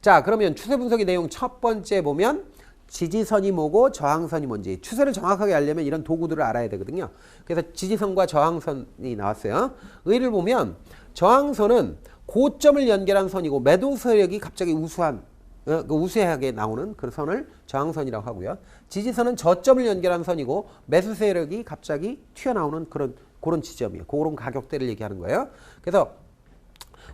자, 그러면 추세 분석의 내용 첫 번째 보면 지지선이 뭐고 저항선이 뭔지 추세를 정확하게 알려면 이런 도구들을 알아야 되거든요. 그래서 지지선과 저항선이 나왔어요. 의를 보면 저항선은 고점을 연결한 선이고 매도 세력이 갑자기 우세하게 나오는 그런 선을 저항선이라고 하고요. 지지선은 저점을 연결한 선이고 매수 세력이 갑자기 튀어나오는 그런 지점이에요. 그런 가격대를 얘기하는 거예요. 그래서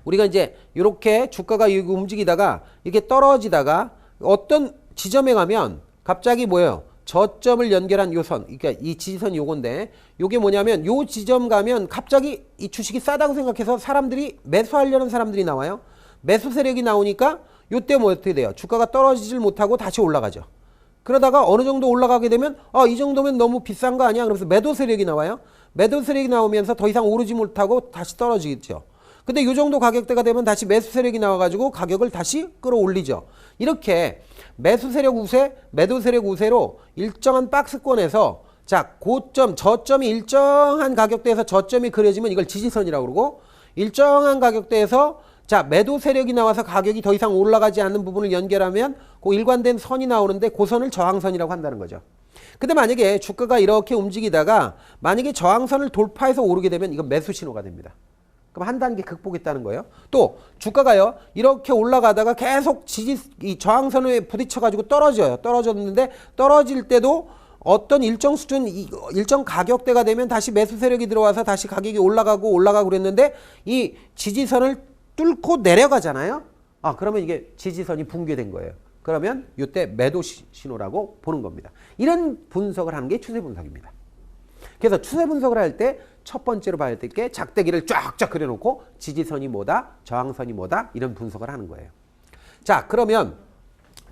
우리가 이제 이렇게 주가가 움직이다가 이렇게 떨어지다가 어떤 지점에 가면 갑자기 뭐예요? 저점을 연결한 요 선, 그러니까 이 지지선이 요건데 요게 뭐냐면 요 지점 가면 갑자기 이 주식이 싸다고 생각해서 사람들이 매수하려는 사람들이 나와요. 매수 세력이 나오니까 요때 뭐 어떻게 돼요? 주가가 떨어지질 못하고 다시 올라가죠. 그러다가 어느 정도 올라가게 되면 이 정도면 너무 비싼 거 아니야? 그러면서 매도 세력이 나와요. 매도 세력이 나오면서 더 이상 오르지 못하고 다시 떨어지죠. 근데 이 정도 가격대가 되면 다시 매수 세력이 나와가지고 가격을 다시 끌어올리죠. 이렇게 매수 세력 우세, 매도 세력 우세로 일정한 박스권에서 자 고점, 저점이 일정한 가격대에서 저점이 그려지면 이걸 지지선이라고 그러고 일정한 가격대에서 자 매도 세력이 나와서 가격이 더 이상 올라가지 않는 부분을 연결하면 그 일관된 선이 나오는데 그 선을 저항선이라고 한다는 거죠. 근데 만약에 주가가 이렇게 움직이다가 만약에 저항선을 돌파해서 오르게 되면 이건 매수 신호가 됩니다. 그럼 한 단계 극복했다는 거예요. 또 주가가요 이렇게 올라가다가 계속 이 저항선에 부딪혀가지고 떨어져요. 떨어졌는데 떨어질 때도 어떤 일정 수준, 일정 가격대가 되면 다시 매수 세력이 들어와서 다시 가격이 올라가고 그랬는데 이 지지선을 뚫고 내려가잖아요. 그러면 이게 지지선이 붕괴된 거예요. 그러면 이때 매도 신호라고 보는 겁니다. 이런 분석을 하는 게 추세 분석입니다. 그래서 추세 분석을 할 때 첫 번째로 봐야 될 게 작대기를 쫙쫙 그려놓고 지지선이 뭐다, 저항선이 뭐다 이런 분석을 하는 거예요. 자, 그러면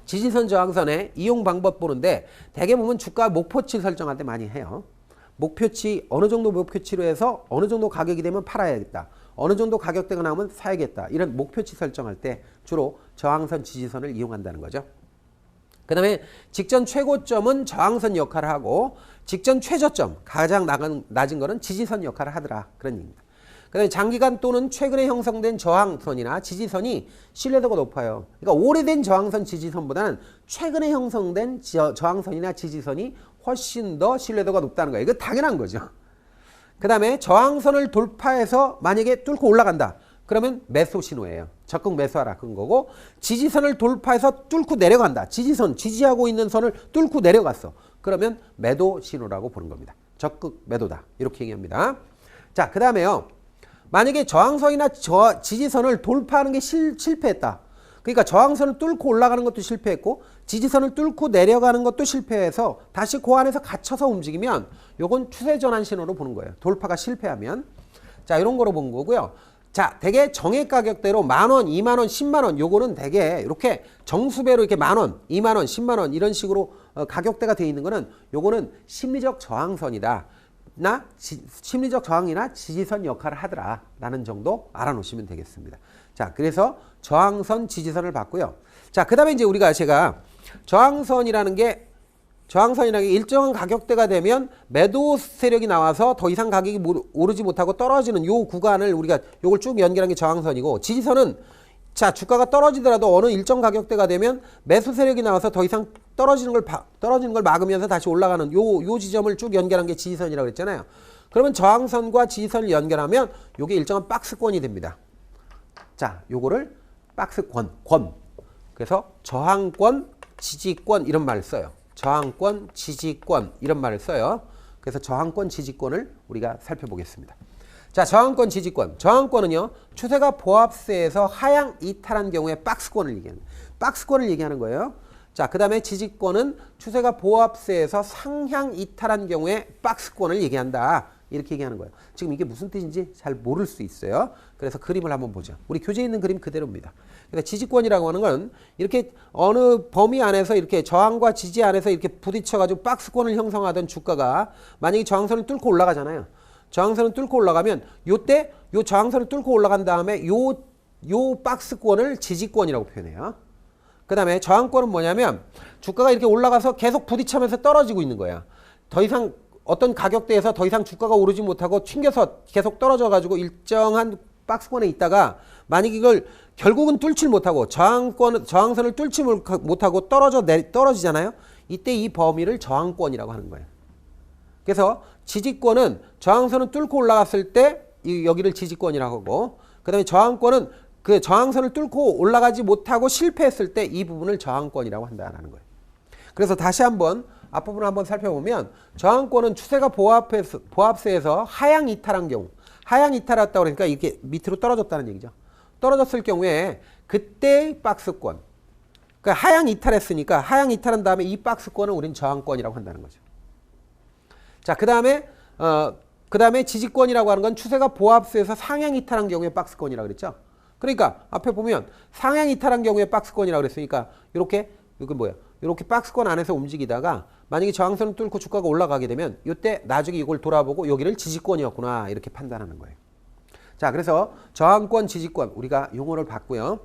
지지선 저항선의 이용 방법 보는데 대개 보면 주가 목표치 설정할 때 많이 해요. 목표치 어느 정도 목표치로 해서 어느 정도 가격이 되면 팔아야겠다. 어느 정도 가격대가 나오면 사야겠다. 이런 목표치 설정할 때 주로 저항선, 지지선을 이용한다는 거죠. 그 다음에 직전 최고점은 저항선 역할을 하고 직전 최저점, 가장 낮은 거는 지지선 역할을 하더라. 그런 얘기입니다. 그 다음에 장기간 또는 최근에 형성된 저항선이나 지지선이 신뢰도가 높아요. 그러니까 오래된 저항선, 지지선보다는 최근에 형성된 저항선이나 지지선이 훨씬 더 신뢰도가 높다는 거예요. 이거 당연한 거죠. 그 다음에 저항선을 돌파해서 만약에 뚫고 올라간다. 그러면 매수 신호예요. 적극 매수하라 그런 거고 지지선을 돌파해서 뚫고 내려간다. 지지선, 지지하고 있는 선을 뚫고 내려갔어. 그러면 매도 신호라고 보는 겁니다. 적극 매도다. 이렇게 얘기합니다. 자, 그 다음에요. 만약에 저항선이나 지지선을 돌파하는 게 실패했다. 그러니까 저항선을 뚫고 올라가는 것도 실패했고 지지선을 뚫고 내려가는 것도 실패해서 다시 그 안에서 갇혀서 움직이면 요건 추세 전환 신호로 보는 거예요. 돌파가 실패하면. 자, 이런 거로 본 거고요. 자, 대개 정액 가격대로 10,000원, 20,000원, 10만원 요거는 대개 이렇게 정수배로 이렇게 10,000원, 20,000원, 10만원 이런 식으로 가격대가 되어 있는 거는 요거는 심리적 저항선이다. 심리적 저항이나 지지선 역할을 하더라. 라는 정도 알아놓으시면 되겠습니다. 자, 그래서 저항선, 지지선을 봤고요. 자, 그 다음에 이제 제가 저항선이라는 게 일정한 가격대가 되면 매도 세력이 나와서 더 이상 가격이 오르지 못하고 떨어지는 요 구간을 우리가 요걸 쭉 연결한 게 저항선이고 지지선은 자, 주가가 떨어지더라도 어느 일정 가격대가 되면 매수 세력이 나와서 더 이상 떨어지는 걸 막으면서 다시 올라가는 요 지점을 쭉 연결한 게 지지선이라고 했잖아요. 그러면 저항선과 지지선을 연결하면 요게 일정한 박스권이 됩니다. 자, 요거를 박스권, 그래서 저항권, 지지권 이런 말을 써요. 저항권, 지지권 이런 말을 써요. 그래서 저항권, 지지권을 우리가 살펴보겠습니다. 자, 저항권, 지지권. 저항권은요. 추세가 보합세에서 하향 이탈한 경우에 박스권을 얘기하는 거예요. 자, 그 다음에 지지권은 추세가 보합세에서 상향 이탈한 경우에 박스권을 얘기한다. 이렇게 얘기하는 거예요. 지금 이게 무슨 뜻인지 잘 모를 수 있어요. 그래서 그림을 한번 보죠. 우리 교재에 있는 그림 그대로입니다. 그러니까 지지권이라고 하는 건 이렇게 어느 범위 안에서 이렇게 저항과 지지 안에서 이렇게 부딪혀가지고 박스권을 형성하던 주가가 만약에 저항선을 뚫고 올라가잖아요. 저항선을 뚫고 올라가면 요때 요 저항선을 뚫고 올라간 다음에 요 박스권을 지지권이라고 표현해요. 그 다음에 저항권은 뭐냐면 주가가 이렇게 올라가서 계속 부딪히면서 떨어지고 있는 거야. 더 이상 어떤 가격대에서 더 이상 주가가 오르지 못하고 튕겨서 계속 떨어져 가지고 일정한 박스권에 있다가 만약 이걸 결국은 뚫질 못하고 저항선을 뚫지 못하고 떨어지잖아요. 이때 이 범위를 저항권이라고 하는 거예요. 그래서 지지권은 저항선을 뚫고 올라갔을 때 여기를 지지권이라고 하고, 그 다음에 저항권은 그 저항선을 뚫고 올라가지 못하고 실패했을 때 이 부분을 저항권이라고 한다는 거예요. 그래서 다시 한번 앞부분을 한번 살펴보면 저항권은 추세가 보합세에서 하향 이탈한 경우, 하향 이탈했다고 그러니까 이게 밑으로 떨어졌다는 얘기죠. 떨어졌을 경우에 그때 박스권, 그러니까 하향 이탈했으니까 하향 이탈한 다음에 이 박스권을 우린 저항권이라고 한다는 거죠. 자, 그 다음에 지지권이라고 하는 건 추세가 보합세에서 상향 이탈한 경우에 박스권이라고 그랬죠. 그러니까 앞에 보면 상향 이탈한 경우에 박스권이라고 그랬으니까 이렇게 이렇게 박스권 안에서 움직이다가 만약에 저항선을 뚫고 주가가 올라가게 되면 이때 나중에 이걸 돌아보고 여기를 지지권이었구나 이렇게 판단하는 거예요. 자, 그래서 저항권, 지지권 우리가 용어를 봤고요.